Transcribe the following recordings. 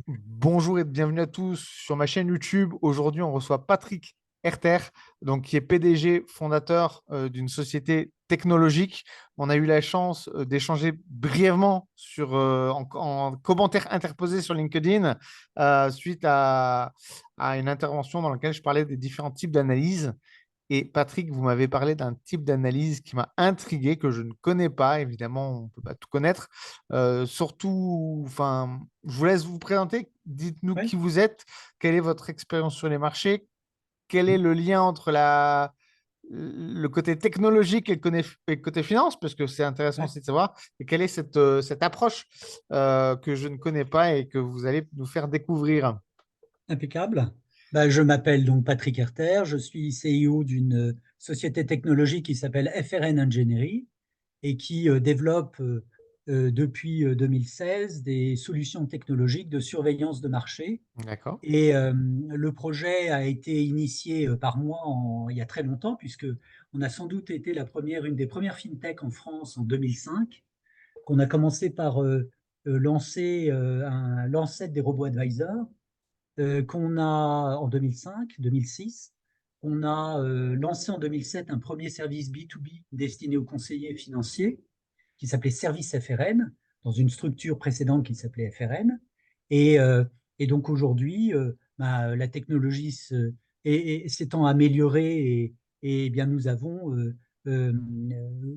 Bonjour et bienvenue à tous sur ma chaîne YouTube. Aujourd'hui, on reçoit Patrick Herter, donc qui est PDG fondateur d'une société technologique. On a eu la chance d'échanger brièvement en commentaire interposé sur LinkedIn suite à une intervention dans laquelle je parlais des différents types d'analyses. Et Patrick, vous m'avez parlé d'un type d'analyse qui m'a intrigué, que je ne connais pas. Évidemment, on ne peut pas tout connaître. Surtout, enfin, je vous laisse vous présenter. Dites-nous Oui. qui vous êtes, quelle est votre expérience sur les marchés, quel est le lien entre le côté technologique et le côté finance, parce que c'est intéressant Ouais. aussi de savoir, et quelle est cette approche que je ne connais pas et que vous allez nous faire découvrir. Impeccable. Bah, je m'appelle donc Patrick Herter, je suis CEO d'une société technologique qui s'appelle FRN Engineering et qui développe depuis 2016 des solutions technologiques de surveillance de marché. D'accord. Et le projet a été initié par moi il y a très longtemps, puisque on a sans doute été une des premières fintech en France en 2005, qu'on a commencé par lancer l'ancêtre des robots advisors qu'on a en 2005, 2006. On a lancé en 2007 un premier service B2B destiné aux conseillers financiers qui s'appelait Service FRN, dans une structure précédente qui s'appelait FRN. Et, euh, et donc aujourd'hui, la technologie s'étant améliorée et bien nous avons euh,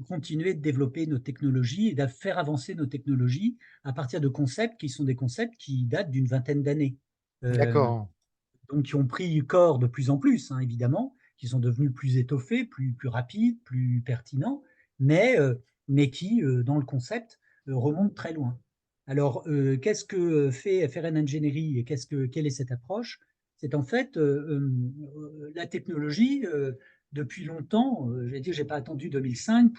continué de développer nos technologies et de faire avancer nos technologies à partir de concepts qui sont des concepts qui datent d'une vingtaine d'années. Euh, D'accord. donc qui ont pris corps de plus en plus, hein, évidemment, qui sont devenus plus étoffés, plus rapides, plus pertinents, mais, euh, mais qui, dans le concept, remontent très loin. Alors, qu'est-ce que fait FRN Engineering et quelle est cette approche? C'est en fait la technologie, depuis longtemps, j'ai dit, j'ai pas attendu 2005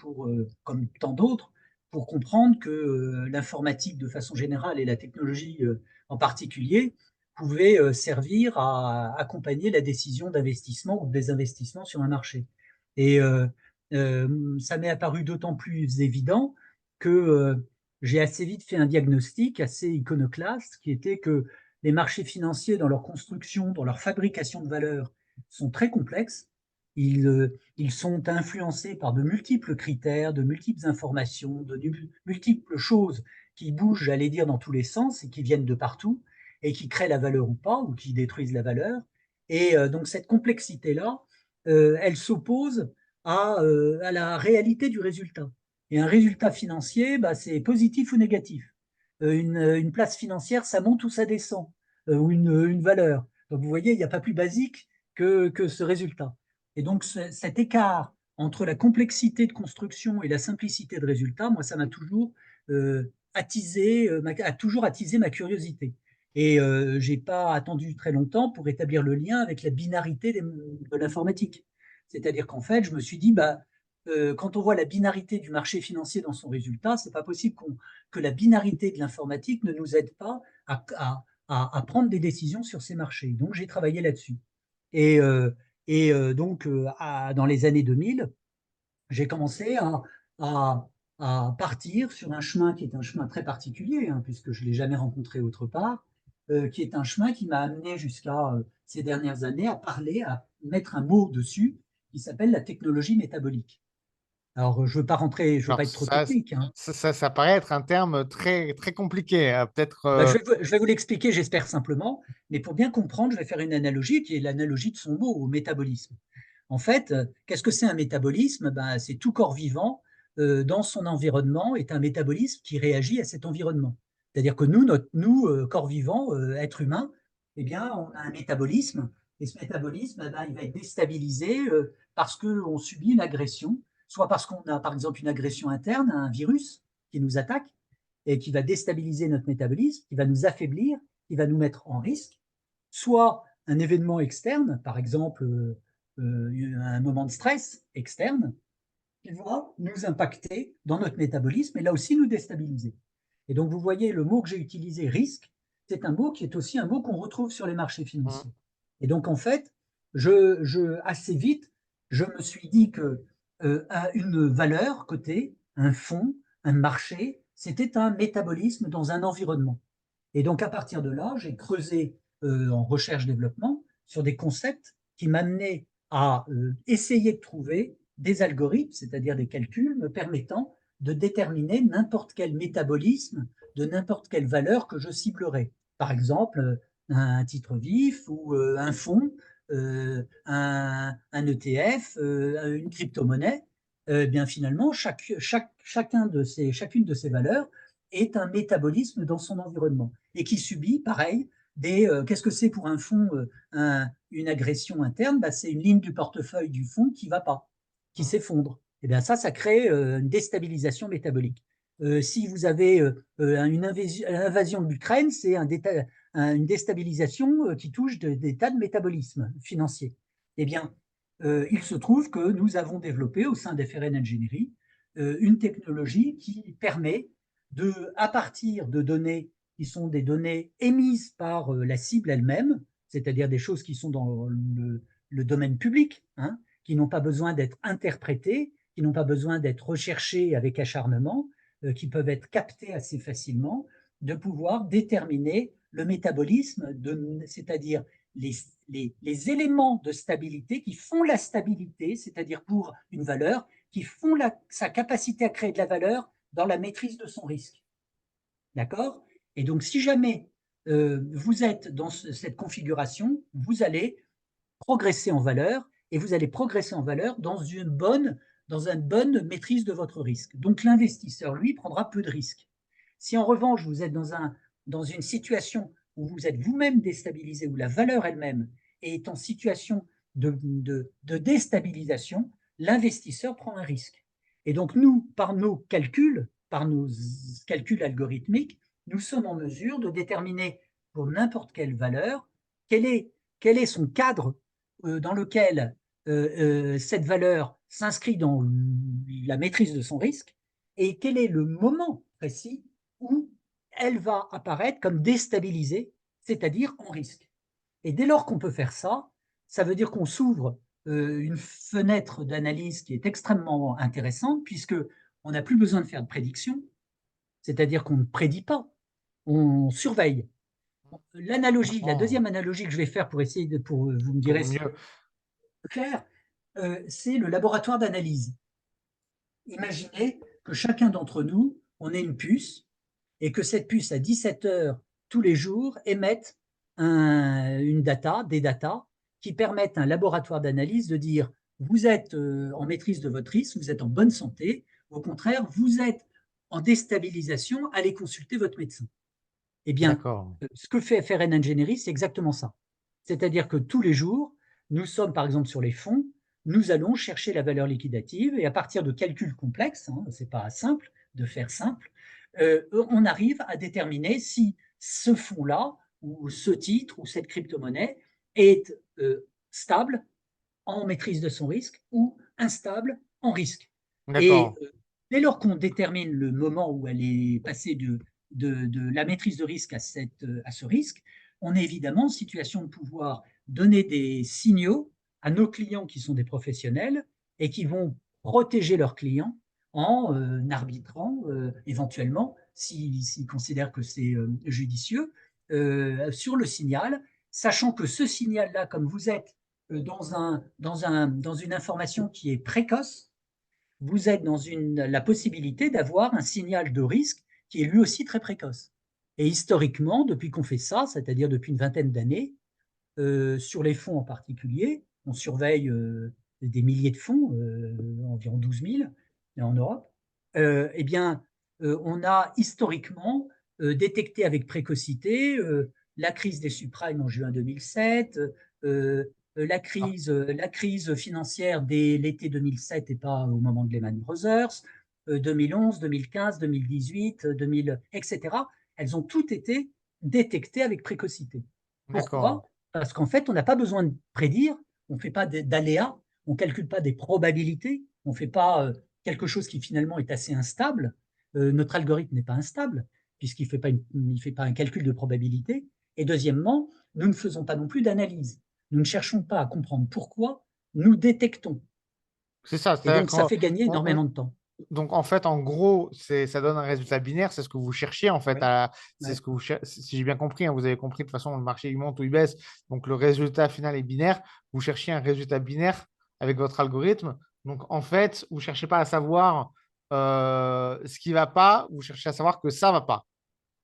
comme tant d'autres, pour comprendre que l'informatique de façon générale et la technologie en particulier pouvait servir à accompagner la décision d'investissement ou de désinvestissement sur un marché. Et ça m'est apparu d'autant plus évident que j'ai assez vite fait un diagnostic assez iconoclaste qui était que les marchés financiers, dans leur construction, dans leur fabrication de valeur, sont très complexes. Ils sont influencés par de multiples critères, de multiples informations, de multiples choses qui bougent, j'allais dire, dans tous les sens et qui viennent de partout et qui créent la valeur ou pas, ou qui détruisent la valeur. Et donc cette complexité-là, elle s'oppose à la réalité du résultat. Et un résultat financier, bah, c'est positif ou négatif. Une place financière, ça monte ou ça descend, ou une valeur. Donc vous voyez, il n'y a pas plus basique que ce résultat. Et donc cet écart entre la complexité de construction et la simplicité de résultat, moi, ça m'a toujours a toujours attisé ma curiosité. Et j'ai pas attendu très longtemps pour établir le lien avec la binarité de l'informatique. C'est-à-dire qu'en fait, je me suis dit, bah, quand on voit la binarité du marché financier dans son résultat, c'est pas possible que la binarité de l'informatique ne nous aide pas à prendre des décisions sur ces marchés. Donc, j'ai travaillé là-dessus. Et, donc, dans les années 2000, j'ai commencé à, à partir sur un chemin qui est un chemin très particulier, hein, puisque je ne l'ai jamais rencontré autre part, qui est un chemin qui m'a amené jusqu'à ces dernières années à parler, à mettre un mot dessus, qui s'appelle la technologie métabolique. Alors, je ne veux pas rentrer, je veux Alors pas être trop technique, hein. ça paraît être un terme très, très compliqué. Peut-être. Ben, je vais vous l'expliquer, j'espère simplement, mais pour bien comprendre, je vais faire une analogie qui est l'analogie de son mot au métabolisme. En fait, qu'est-ce que c'est un métabolisme? Ben, c'est tout corps vivant dans son environnement est un métabolisme qui réagit à cet environnement. C'est-à-dire que nous corps vivant, êtres humains, eh bien, on a un métabolisme et ce métabolisme, eh ben, il va être déstabilisé parce qu'on subit une agression, soit parce qu'on a par exemple une agression interne, un virus qui nous attaque et qui va déstabiliser notre métabolisme, qui va nous affaiblir, qui va nous mettre en risque, soit un événement externe, par exemple un moment de stress externe, qui va nous impacter dans notre métabolisme et là aussi nous déstabiliser. Et donc vous voyez le mot que j'ai utilisé, risque, c'est un mot qui est aussi un mot qu'on retrouve sur les marchés Hum, financiers. Et donc en fait, assez vite, je me suis dit que une valeur cotée, un fonds, un marché, c'était un métabolisme dans un environnement. Et donc, à partir de là, j'ai creusé en recherche-développement sur des concepts qui m'amenaient à essayer de trouver des algorithmes, c'est-à-dire des calculs me permettant de déterminer n'importe quel métabolisme de n'importe quelle valeur que je ciblerais. Par exemple, un titre vif ou un fonds, un ETF, une crypto-monnaie. Bien finalement, chacune de ces valeurs est un métabolisme dans son environnement et qui subit, pareil, qu'est-ce que c'est pour un fonds une agression interne? Bah, c'est une ligne du portefeuille du fonds qui ne va pas, qui s'effondre. Et bien ça crée une déstabilisation métabolique. Si vous avez une invasion de l'Ukraine, c'est une déstabilisation qui touche des tas de métabolismes financiers. Eh bien, il se trouve que nous avons développé au sein d'FRN Engineering une technologie qui permet à partir de données qui sont des données émises par la cible elle-même, c'est-à-dire des choses qui sont dans le domaine public, hein, qui n'ont pas besoin d'être interprétées, qui n'ont pas besoin d'être recherchées avec acharnement, qui peuvent être captées assez facilement, de pouvoir déterminer le métabolisme, c'est-à-dire les éléments de stabilité qui font la stabilité, c'est-à-dire pour une valeur, qui font sa capacité à créer de la valeur dans la maîtrise de son risque. D'accord? Et donc, si jamais vous êtes dans cette configuration, vous allez progresser en valeur et vous allez progresser en valeur dans une bonne maîtrise de votre risque. Donc, l'investisseur, lui, prendra peu de risques. Si en revanche, vous êtes dans une situation où vous êtes vous-même déstabilisé, où la valeur elle-même est en situation de déstabilisation, l'investisseur prend un risque. Et donc, nous, par nos calculs algorithmiques, nous sommes en mesure de déterminer pour n'importe quelle valeur quel est son cadre dans lequel cette valeur s'inscrit dans la maîtrise de son risque et quel est le moment précis où elle va apparaître comme déstabilisée, c'est-à-dire en risque. Et dès lors qu'on peut faire ça, ça veut dire qu'on s'ouvre une fenêtre d'analyse qui est extrêmement intéressante puisque on n'a plus besoin de faire de prédiction, c'est-à-dire qu'on ne prédit pas, on surveille. La Oh, deuxième analogie que je vais faire pour essayer vous me direz pour si mieux. c'est clair, c'est le laboratoire d'analyse. Imaginez que chacun d'entre nous, on ait une puce et que cette puce, à 17 heures tous les jours, émette des datas qui permettent à un laboratoire d'analyse de dire vous êtes en maîtrise de votre risque, vous êtes en bonne santé, au contraire, vous êtes en déstabilisation, allez consulter votre médecin. Eh bien, D'accord. ce que fait FRN Engineering, c'est exactement ça. C'est-à-dire que tous les jours, nous sommes par exemple sur les fonds, nous allons chercher la valeur liquidative et à partir de calculs complexes, hein, ce n'est pas simple de faire simple, on arrive à déterminer si ce fonds-là ou ce titre ou cette crypto-monnaie est stable en maîtrise de son risque ou instable en risque. Et D'accord. dès lors qu'on détermine le moment où elle est passée de la maîtrise de risque à ce risque, on est évidemment en situation de pouvoir donner des signaux à nos clients qui sont des professionnels et qui vont protéger leurs clients en arbitrant éventuellement, s'ils considèrent que c'est judicieux, sur le signal, sachant que ce signal-là, comme vous êtes dans une information qui est précoce, vous êtes dans la possibilité d'avoir un signal de risque qui est lui aussi très précoce. Et historiquement, depuis qu'on fait ça, c'est-à-dire depuis une vingtaine d'années, sur les fonds en particulier, on surveille des milliers de fonds, environ 12 000 en Europe, eh bien, on a historiquement détecté avec précocité la crise des subprimes en juin 2007, Ah, la crise financière dès l'été 2007 et pas au moment de Lehman Brothers, 2011, 2015, 2018, 2000, etc. Elles ont toutes été détectées avec précocité. d'accord. Pourquoi? Parce qu'en fait, on n'a pas besoin de prédire, on ne fait pas d'aléas, on ne calcule pas des probabilités, on ne fait pas quelque chose qui finalement est assez instable. Notre algorithme n'est pas instable, puisqu'il ne fait pas un calcul de probabilité. Et deuxièmement, nous ne faisons pas non plus d'analyse. Nous ne cherchons pas à comprendre pourquoi, nous détectons. C'est ça, Et c'est-à-dire donc, ça qu'on fait gagner on- énormément de temps. Donc, en fait, en gros, ça donne un résultat binaire. C'est ce que vous cherchiez, en fait. Oui, C'est ouais, ce que si j'ai bien compris, hein, vous avez compris de toute façon, le marché, il monte ou il baisse. Donc, le résultat final est binaire. Vous cherchiez un résultat binaire avec votre algorithme. Donc, en fait, vous ne cherchez pas à savoir ce qui ne va pas. Vous cherchez à savoir que ça ne va pas.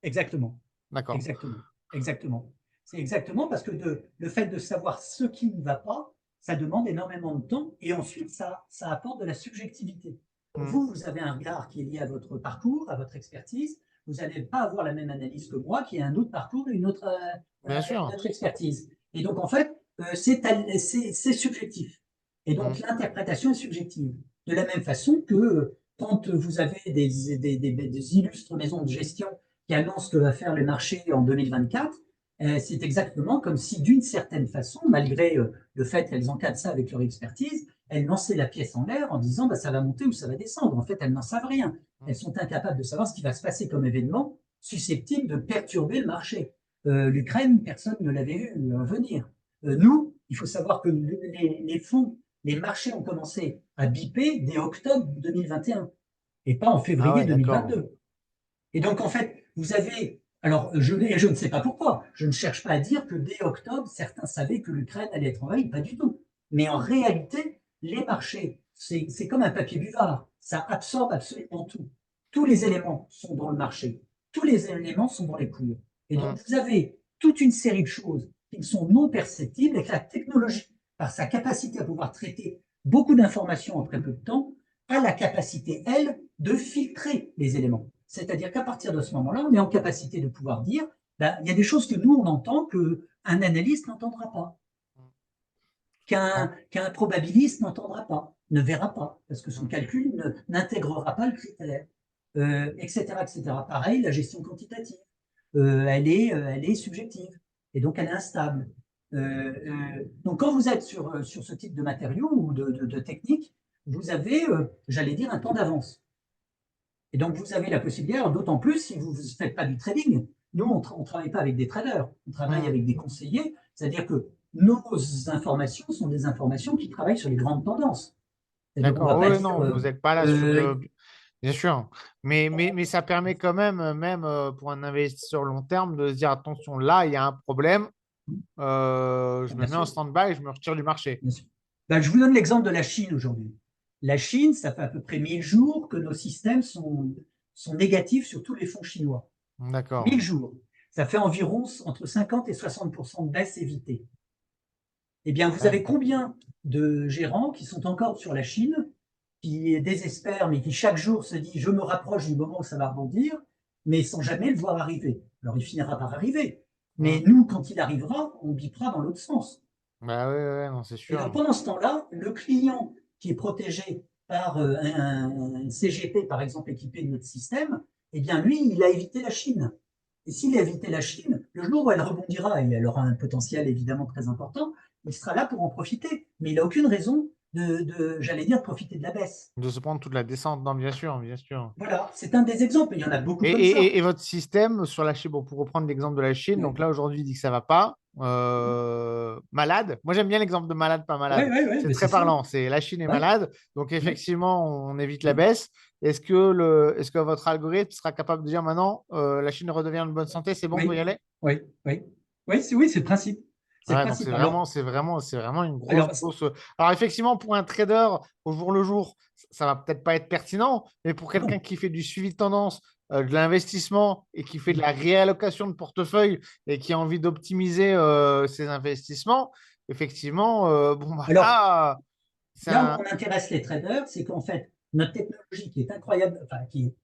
exactement. D'accord. Exactement. Exactement. C'est exactement parce que le fait de savoir ce qui ne va pas, ça demande énormément de temps et ensuite ça apporte de la subjectivité. Hmm. Vous avez un regard qui est lié à votre parcours, à votre expertise. Vous n'allez pas avoir la même analyse que moi qui a un autre parcours et Bien une sûr. autre expertise. Et donc, en fait, c'est subjectif. Et donc, Hmm. l'interprétation est subjective. De la même façon que quand vous avez des illustres maisons de gestion qui annonce que va faire le marché en 2024, c'est exactement comme si, d'une certaine façon, malgré le fait qu'elles encadrent ça avec leur expertise, elles lançaient la pièce en l'air en disant bah, ça va monter ou ça va descendre. En fait, elles n'en savent rien. Hmm. Elles sont incapables de savoir ce qui va se passer comme événement susceptible de perturber le marché. L'Ukraine, personne ne l'avait vu venir. Nous, il faut savoir que les fonds, les marchés ont commencé à biper dès octobre 2021 et pas en Ah février ouais, d'accord. 2022. Et donc, en fait, vous avez. Alors, je ne sais pas pourquoi. Je ne cherche pas à dire que dès octobre, certains savaient que l'Ukraine allait être envahie. Pas du tout. Mais en réalité, les marchés, c'est comme un papier buvard. Ça absorbe absolument tout. Tous les éléments sont dans le marché. Tous les éléments sont dans les cours. Et Hmm. donc, vous avez toute une série de choses qui sont non perceptibles et que la technologie, par sa capacité à pouvoir traiter beaucoup d'informations en très peu de temps, a la capacité, elle, de filtrer les éléments. C'est-à-dire qu'à partir de ce moment-là, on est en capacité de pouvoir dire, ben, il y a des choses que nous, on entend qu'un analyste n'entendra pas, Ah, qu'un probabiliste n'entendra pas, ne verra pas, parce que son hmm. calcul n'intégrera pas le critère, etc., etc. Pareil, la gestion quantitative, elle est subjective, et donc elle est instable. Donc quand vous êtes sur ce type de matériaux ou de techniques, vous avez, j'allais dire, un temps d'avance. Et donc, vous avez la possibilité, d'autant plus si vous ne faites pas du trading. Nous, on ne travaille pas avec des traders, on travaille Hmm. avec des conseillers, c'est-à-dire que nos informations sont des informations qui travaillent sur les grandes tendances. C'est-à-dire qu'on ne va D'accord. pas Oui, dire, non, vous n'êtes pas là sur euh, bien sûr. Mais ça permet quand même, même pour un investisseur long terme, de se dire attention, là, il y a un problème. Je me bien mets en sûr, stand-by et je me retire du marché. bien sûr. Ben, je vous donne l'exemple de la Chine aujourd'hui. La Chine, ça fait à peu près 1000 jours que nos systèmes sont négatifs sur tous les fonds chinois. D'accord. 1000 jours. Ça fait environ entre 50 et 60% de baisse évitée. Eh bien, vous Ouais. avez combien de gérants qui sont encore sur la Chine, qui désespèrent, mais qui chaque jour se dit je me rapproche du moment où ça va rebondir, mais sans jamais le voir arriver. Alors, il finira par arriver. Hmm. Mais nous, quand il arrivera, on bipera dans l'autre sens. Bah ouais, non, c'est Et donc, sûr. pendant ce temps-là, le client qui est protégé par un CGP, par exemple, équipé de notre système, eh bien, lui, il a évité la Chine. Et s'il a évité la Chine, le jour où elle rebondira, et elle aura un potentiel évidemment très important, il sera là pour en profiter. Mais il n'a aucune raison j'allais dire, de profiter de la baisse. De se prendre toute la descente. Non, bien sûr, bien sûr. Voilà, c'est un des exemples. Il y en a beaucoup Et, comme ça. et votre système sur la Chine, bon, pour reprendre l'exemple de la Chine, Oui, donc là aujourd'hui il dit que ça va pas. Malade. Moi j'aime bien l'exemple de malade, pas oui, malade. oui, oui, C'est mais c'est très ça. parlant. C'est la Chine est Oui, malade, donc oui, effectivement on évite la oui, baisse. Est-ce que votre algorithme sera capable de dire maintenant la Chine redevient en bonne santé, c'est bon, on peut y oui, aller? oui, oui. Oui, c'est le principe. C'est le Ouais, donc principe. Alors, c'est vraiment une grosse, alors, grosse. Alors effectivement, pour un trader au jour le jour, ça va peut-être pas être pertinent, mais pour quelqu'un non. qui fait du suivi de tendance, de l'investissement et qui fait de la réallocation de portefeuille et qui a envie d'optimiser ses investissements, effectivement, bon bah Alors, là, c'est là où un. on intéresse les traders, c'est qu'en fait, notre technologie qui est incroyable, enfin, qui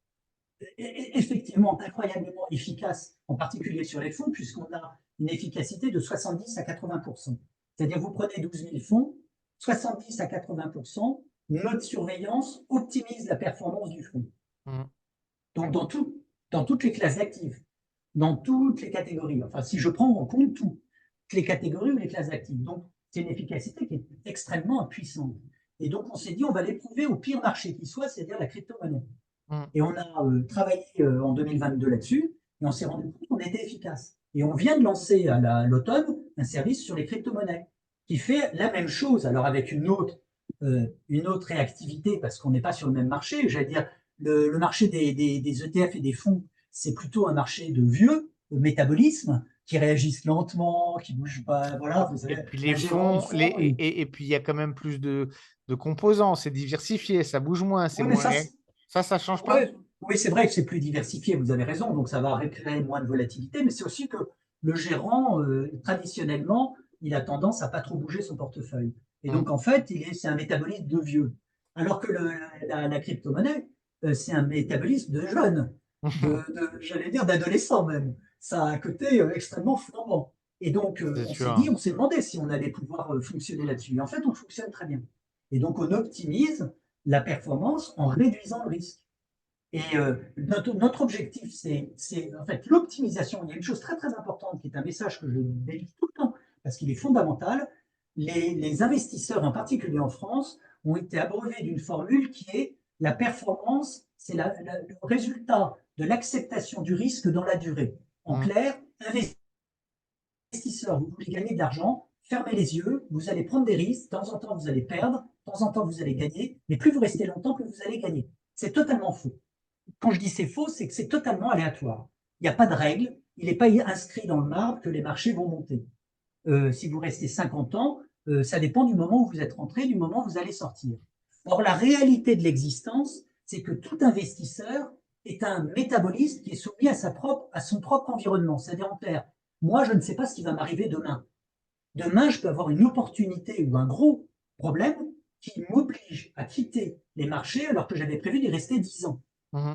est effectivement incroyablement efficace, en particulier sur les fonds, puisqu'on a une efficacité de 70 à 80%. C'est-à-dire, vous prenez 12 000 fonds, 70 à 80%, notre surveillance optimise la performance du fonds. Hmm. Donc, dans toutes les classes d'actifs, dans toutes les catégories, enfin, si je prends en compte toutes les catégories ou les classes d'actifs. Donc, c'est une efficacité qui est extrêmement puissante. Et donc, on s'est dit, on va l'éprouver au pire marché qui soit, c'est-à-dire la crypto-monnaie. Hmm. Et on a travaillé en 2022 là-dessus, et on s'est rendu compte qu'on était efficace. Et on vient de lancer à l'automne un service sur les crypto-monnaies qui fait la même chose, alors avec une autre une autre réactivité parce qu'on n'est pas sur le même marché. J'allais dire, le marché des ETF et des fonds, c'est plutôt un marché de vieux métabolisme qui réagissent lentement, qui bougent pas. Voilà, vous Et savez, puis un les gérant du fonds, fonds, et puis il y a quand même plus de composants, c'est diversifié, ça bouge moins, c'est oui, mais moins réel. Ça change pas? ouais, oui, c'est vrai que c'est plus diversifié, vous avez raison, donc ça va créer moins de volatilité, mais c'est aussi que le gérant, traditionnellement, il a tendance à pas trop bouger son portefeuille. Et Mm. donc, en fait, c'est un métabolisme de vieux. Alors que la crypto-monnaie, c'est un métabolisme de jeune, j'allais dire d'adolescent même. Ça a un côté extrêmement flambant. Et donc, C'est on s'est sûr. dit, on s'est demandé si on allait pouvoir fonctionner là-dessus. Et en fait, on fonctionne très bien. Et donc, on optimise la performance en réduisant le risque. Et notre objectif, c'est en fait l'optimisation. Il y a une chose très très importante qui est un message que je délivre tout le temps parce qu'il est fondamental. Les investisseurs, en particulier en France, ont été abreuvés d'une formule qui est la performance, c'est le résultat de l'acceptation du risque dans la durée. En Mm. clair, investisseurs, vous voulez gagner de l'argent, fermez les yeux, vous allez prendre des risques, de temps en temps vous allez perdre, de temps en temps vous allez gagner, mais plus vous restez longtemps, plus vous allez gagner. C'est totalement faux. Quand je dis c'est faux, c'est que c'est totalement aléatoire. Il n'y a pas de règle, il n'est pas inscrit dans le marbre que les marchés vont monter. Si vous restez 50 ans, ça dépend du moment où vous êtes rentré, du moment où vous allez sortir. Or, la réalité de l'existence, c'est que tout investisseur est un métaboliste qui est soumis à son propre environnement. C'est-à-dire en clair, moi, je ne sais pas ce qui va m'arriver demain. Demain, je peux avoir une opportunité ou un gros problème qui m'oblige à quitter les marchés alors que j'avais prévu d'y rester 10 ans. Mm.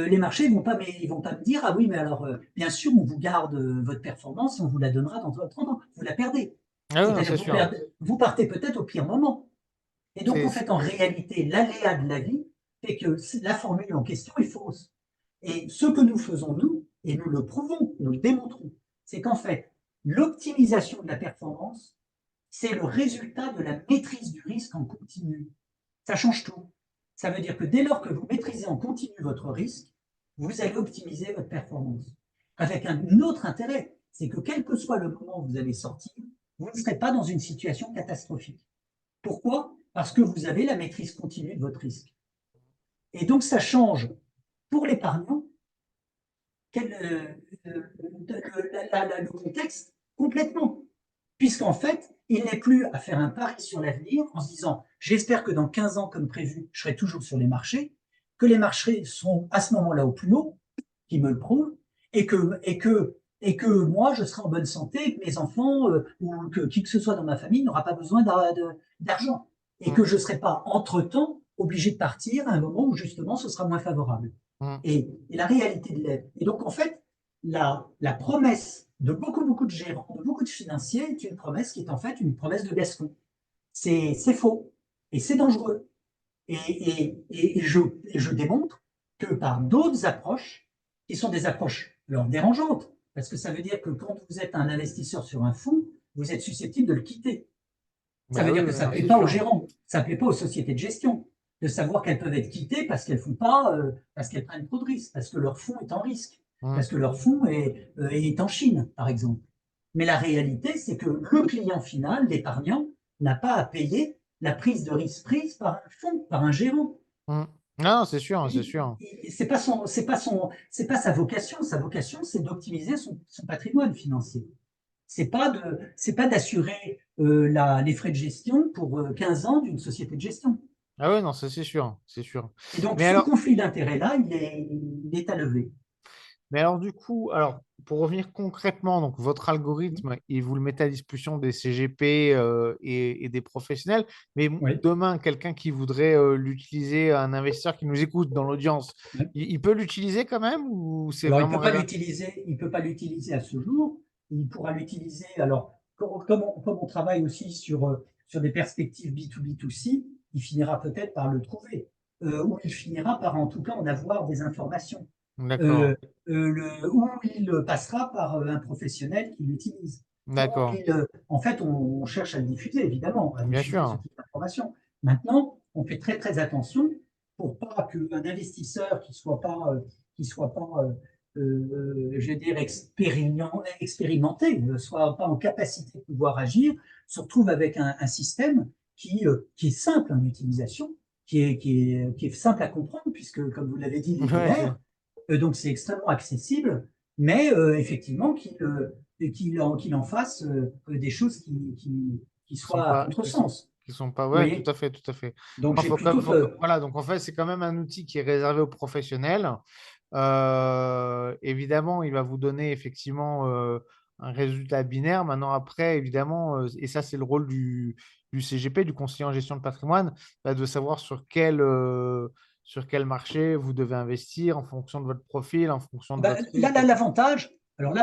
Les marchés ils vont pas me dire, ah oui, mais alors, bien sûr, on vous garde votre performance et on vous la donnera dans 30 ans. Vous la perdez. Ah oui, non, C'est-à-dire, c'est sûr. vous partez peut-être au pire moment. Et donc, en C'est, fait, en réalité, l'aléa de la vie fait que la formule en question est fausse. Et ce que nous faisons, nous, et nous le prouvons, nous le démontrons, c'est qu'en fait, l'optimisation de la performance, c'est le résultat de la maîtrise du risque en continu. Ça change tout. Ça veut dire que dès lors que vous maîtrisez en continu votre risque, vous allez optimiser votre performance. Avec un autre intérêt, c'est que quel que soit le moment où vous allez sortir, vous ne serez pas dans une situation catastrophique. Pourquoi? Parce que vous avez la maîtrise continue de votre risque. Et donc ça change pour l'épargnant le contexte complètement. Puisqu'en fait, il n'est plus à faire un pari sur l'avenir en se disant j'espère que dans 15 ans, comme prévu, je serai toujours sur les marchés, que les marchés seront à ce moment-là au plus haut, qui me le prouve, et que moi, je serai en bonne santé, que mes enfants ou que qui que ce soit dans ma famille n'aura pas besoin d'argent. Et Mm. que je ne serai pas, entre-temps, obligé de partir à un moment où justement ce sera moins favorable. Mm. Et la réalité de l'aide. Et donc, en fait, la promesse de beaucoup de gérants, de beaucoup de financiers est une promesse qui est en fait une promesse de Gascon. C'est faux et c'est dangereux. Et je démontre que par d'autres approches, qui sont des approches alors dérangeantes, parce que ça veut dire que quand vous êtes un investisseur sur un fonds, vous êtes susceptible de le quitter. Ça Bah veut oui, dire que oui, ça ne non, plaît c'est pas aux sûr. gérants, ça ne plaît pas aux sociétés de gestion de savoir qu'elles peuvent être quittées parce qu'elles font pas, parce qu'elles prennent trop de risques, parce que leur fonds est en risque, Mm. parce que leur fonds est en Chine, par exemple. Mais la réalité, c'est que le client final, l'épargnant, n'a pas à payer la prise de risque prise par un fonds, par un gérant. Mm. Non, c'est sûr, c'est Lui, sûr. c'est pas sa vocation. Sa vocation, c'est d'optimiser son patrimoine financier. C'est pas d'assurer les frais de gestion pour 15 ans d'une société de gestion. Ah oui, non, ça c'est sûr, c'est sûr. Et donc, Mais ce alors, conflit d'intérêts-là, il est à lever. Mais alors du coup, pour revenir concrètement, donc votre algorithme, et vous le mettez à disposition des CGP et des professionnels, mais Oui. demain, quelqu'un qui voudrait l'utiliser, un investisseur qui nous écoute dans l'audience, Ouais. il peut l'utiliser quand même ou c'est Alors, vraiment réservé? il peut pas l'utiliser à ce jour. Il pourra l'utiliser. Alors, comme on travaille aussi sur des perspectives B2B2C, il finira peut-être par le trouver. Ou il finira par, en tout cas, en avoir des informations. D'accord, Euh, où il passera par un professionnel qui l'utilise. d'accord, En fait, on cherche à le diffuser, évidemment, à bien diffuser ce sûr. type d'information. Maintenant, on fait très très attention pour pas qu'un investisseur qui soit pas je vais dire, expérimenté, ne soit pas en capacité de pouvoir agir, se retrouve avec un système qui est simple en utilisation, qui est simple à comprendre, puisque, comme vous l'avez dit, il est Ouais, binaire. Donc, c'est extrêmement accessible, mais effectivement, qu'il en fasse des choses qui qui sont soient à pas, contresens. qui sont pas, Vous ouais, tout voyez? à fait, tout à fait. Donc, Non, j'ai plutôt voilà, donc en fait, c'est quand même un outil qui est réservé aux professionnels. Évidemment, il va vous donner effectivement un résultat binaire. Maintenant, après, évidemment, et ça, c'est le rôle du CGP, du conseiller en gestion de patrimoine, bah, de savoir sur quel marché vous devez investir en fonction de votre profil, en fonction de bah, votre là, risque. alors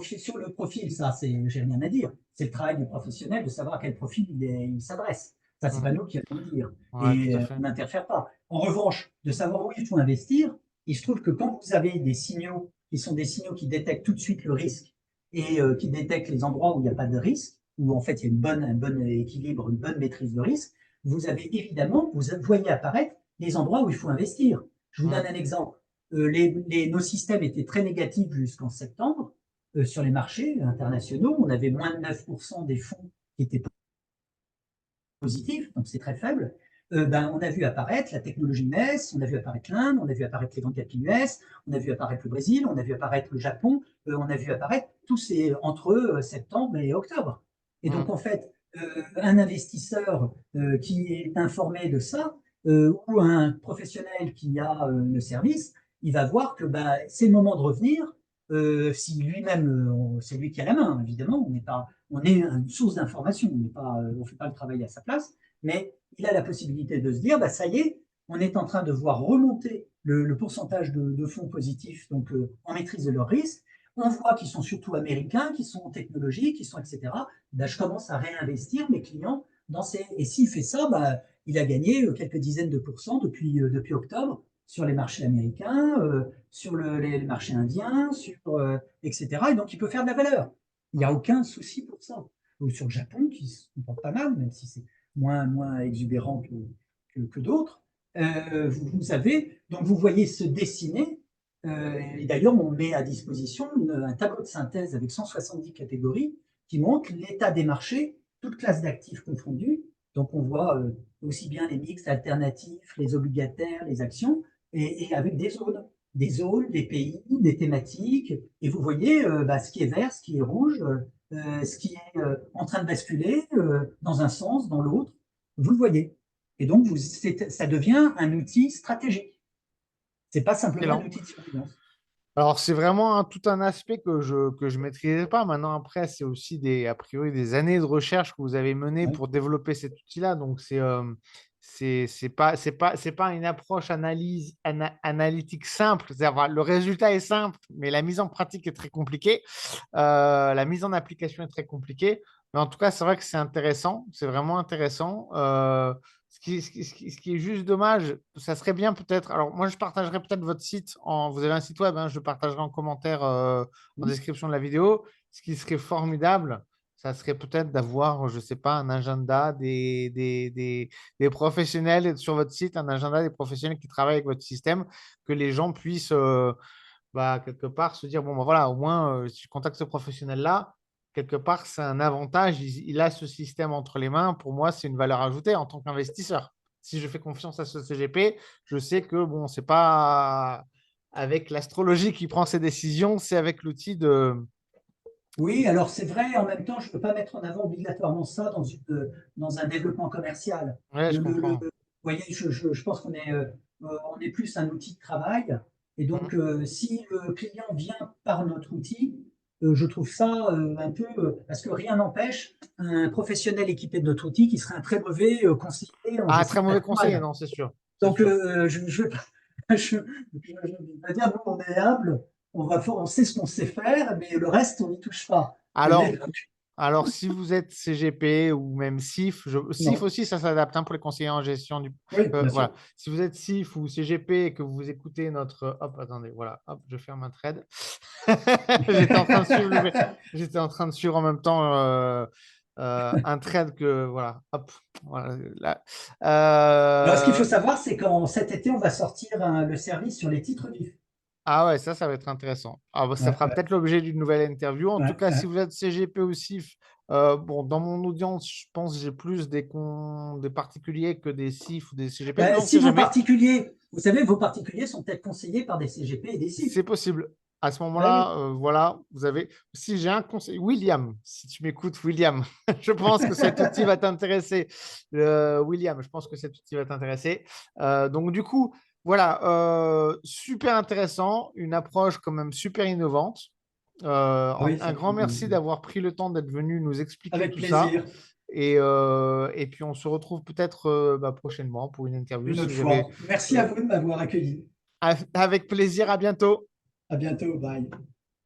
sur le profil, ça, j'ai rien à dire. C'est le travail du professionnel de savoir à quel profil il s'adresse. Ça, c'est Mm. pas nous qui allons le dire. Ouais, tout Et à fait. on n'interfère pas. En revanche, de savoir où il faut investir, il se trouve que quand vous avez des signaux qui sont des signaux qui détectent tout de suite le risque et qui détectent les endroits où il n'y a pas de risque, où en fait il y a un bon équilibre, une bonne maîtrise de risque, vous avez évidemment, vous voyez apparaître les endroits où il faut investir. Je vous Mm. donne un exemple. Nos systèmes étaient très négatifs jusqu'en septembre sur les marchés internationaux. On avait moins de 9% des fonds qui étaient positifs, donc c'est très faible. On a vu apparaître la technologie US, on a vu apparaître l'Inde, on a vu apparaître les grandes capitales US, on a vu apparaître le Brésil, on a vu apparaître le Japon, on a vu apparaître tous ces entre septembre et octobre. Et donc Mm. en fait, un investisseur qui est informé de ça, ou un professionnel qui a le service, il va voir que c'est le moment de revenir. Si lui-même, c'est lui qui a la main, évidemment, on est une source d'information, on ne fait pas le travail à sa place, mais il a la possibilité de se dire, ça y est, on est en train de voir remonter le pourcentage de fonds positifs, donc en maîtrise de leur risque. On voit qu'ils sont surtout américains, qu'ils sont technologiques, qu'ils sont etc. Je commence à réinvestir mes clients dans ces. Et s'il fait ça, il a gagné quelques dizaines de pourcents depuis octobre sur les marchés américains, sur les marchés indiens, etc. Et donc, il peut faire de la valeur. Il n'y a Mm. aucun souci pour ça. Ou sur le Japon, qui se comporte pas mal, même si c'est moins exubérant que d'autres. Donc vous voyez se dessiner, et d'ailleurs on met à disposition un tableau de synthèse avec 170 catégories qui montre l'état des marchés, toutes classes d'actifs confondues. Donc on voit aussi bien les mix alternatifs, les obligataires, les actions, et avec des zones, des pays, des thématiques. Et vous voyez ce qui est vert, ce qui est rouge, ce qui est en train de basculer dans un sens, dans l'autre. Vous le voyez. Et donc, ça devient un outil stratégique. C'est pas simplement un Excellent. outil de surveillance. Alors, c'est vraiment tout un aspect que je maîtrisais pas. Maintenant, après, c'est aussi a priori des années de recherche que vous avez menées Ouais. pour développer cet outil-là. Donc, c'est pas une approche analytique simple. C'est-à-dire, le résultat est simple, mais la mise en pratique est très compliquée. La mise en application est très compliquée. Mais en tout cas, c'est vrai que c'est intéressant. C'est vraiment intéressant. Ce qui est juste dommage, ça serait bien peut-être. Alors, moi, je partagerai peut-être votre site. Vous avez un site web, hein, je le partagerai en commentaire en description de la vidéo. Ce qui serait formidable, ça serait peut-être d'avoir, je ne sais pas, un agenda des professionnels sur votre site, un agenda des professionnels qui travaillent avec votre système, que les gens puissent quelque part se dire, bon, voilà, au moins, si je contacte ce professionnel-là, quelque part, c'est un avantage. Il a ce système entre les mains. Pour moi, c'est une valeur ajoutée en tant qu'investisseur. Si je fais confiance à ce CGP, je sais que bon, c'est pas avec l'astrologie qui prend ses décisions, c'est avec l'outil de. Oui, alors c'est vrai, en même temps, je ne peux pas mettre en avant obligatoirement ça dans un développement commercial. Ouais, je Vous comprends. voyez, je pense on est plus un outil de travail. Et Mhm. donc, si le client vient par notre outil, je trouve ça un peu, parce que rien n'empêche un professionnel équipé de notre outil qui serait un très mauvais conseiller en Ah, gestion très de mauvais conseiller, patrimoine. non, c'est sûr. C'est Donc, sûr. je vais dire, nous, on est humble, on sait ce qu'on sait faire, mais le reste, on n'y touche pas. Vous voyez? Alors, Alors, si vous êtes CGP ou même SIF, SIF Non. aussi, ça s'adapte hein, pour les conseillers en gestion du. Oui, bien sûr. Voilà. Si vous êtes SIF ou CGP et que vous écoutez notre. Hop, attendez, voilà, hop, je ferme un thread. J'étais en train de suivre J'étais en train de suivre en même temps un thread que. Voilà, hop, voilà, là. Alors, ce qu'il Euh, faut savoir, c'est qu'en cet été, on va sortir le service sur les titres vifs. Ah ouais, ça va être intéressant. Ah, bah, ça Ouais, fera ouais, peut-être l'objet d'une nouvelle interview. En tout ouais, cas, si ouais. vous êtes CGP ou CIF, bon, dans mon audience, je pense que j'ai plus des particuliers que des CIF ou des CGP, mais Bah, on ne si sait vos jamais. particuliers, vous savez, vos particuliers sont peut-être conseillés par des CGP et des CIF. C'est possible. À ce Ah moment-là, oui, voilà, vous avez. Si j'ai un conseil, William, si tu m'écoutes, William, je pense que cet outil va t'intéresser. William, je pense que cet outil va t'intéresser. Donc, du coup, voilà, super intéressant, une approche quand même super innovante. ah oui, Un grand merci d'avoir pris le temps d'être venu nous expliquer avec tout ça. plaisir. Et puis, on se retrouve peut-être prochainement pour une interview Une si autre vous avez. fois. Merci à euh, vous de m'avoir accueilli. avec plaisir, à bientôt. À bientôt. Bye.